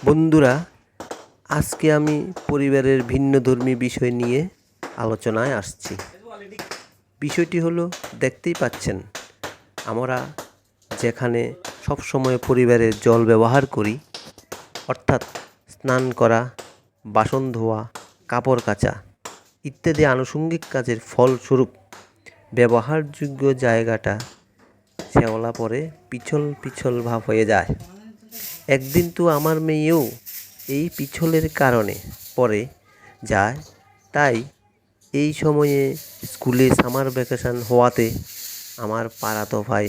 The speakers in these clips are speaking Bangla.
বন্ধুরা, আজকে আমি পরিবারের ভিন্নধর্মী বিষয় নিয়ে আলোচনায় আসছি। বিষয়টি হলো, দেখতেই পাচ্ছেন আমরা যেখানে সবসময় পরিবারের জল ব্যবহার করি, অর্থাৎ স্নান করা, বাসন ধোয়া, কাপড় কাচা ইত্যাদি আনুষঙ্গিক কাজের ফলস্বরূপ ব্যবহারযোগ্য জায়গাটা শ্যাওলা পড়ে পিছল পিছল ভাব হয়ে যায়। একদিন তো আমার মেয়েও এই পিছলের কারণে পড়ে যায়। তাই এই সময়ে স্কুলে সামার ভ্যাকেশন হওয়াতে আমার পাড়াতো ভাই,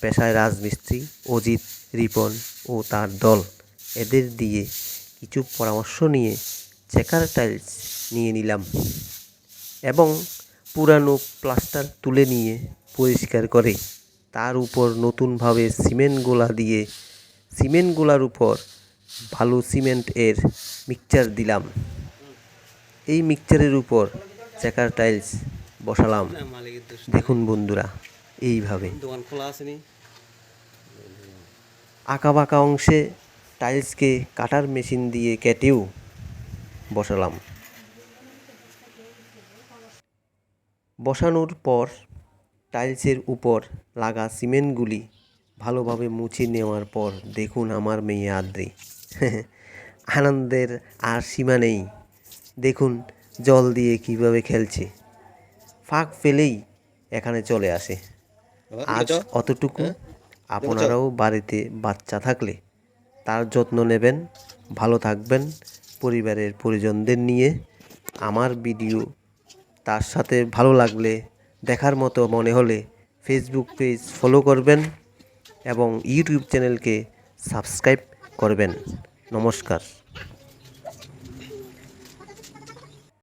পেশায় রাজমিস্ত্রি অজিত, রিপন ও তার দল, এদের দিয়ে কিছু পরামর্শ নিয়ে চেকার টাইলস নিয়ে নিলাম এবং পুরানো প্লাস্টার তুলে নিয়ে পরিষ্কার করে তার উপর নতুনভাবে সিমেন্ট গোলা দিয়ে সিমেন্ট গোলার উপর ভালো সিমেন্ট এর মিক্সচার দিলাম। এই মিক্সচারের উপর চেকার টাইলস বসালাম। দেখুন বন্ধুরা, এইভাবে আঁকা বাঁকা অংশে টাইলসকে কাটার মেশিন দিয়ে কেটেও বসালাম। বসানোর পর টাইলসের উপর লাগা সিমেন্টগুলি ভালোভাবে মুছে নেওয়ার পর দেখুন আমার মেয়ে আদ্রি আনন্দের আর সীমা নেই। দেখুন জল দিয়ে কিভাবে খেলছে, ফাঁক ফেলেই এখানে চলে আসে। আজ অতটুকু। আপনারাও বাড়িতে বাচ্চা থাকলে তার যত্ন নেবেন, ভালো থাকবেন পরিবারের পরিজনদের নিয়ে। আমার ভিডিও তার সাথে ভালো লাগলে, দেখার মতো মনে হলে ফেসবুক পেজ ফলো করবেন এবং ইউটিউব চ্যানেলকে সাবস্ক্রাইব করবেন। নমস্কার।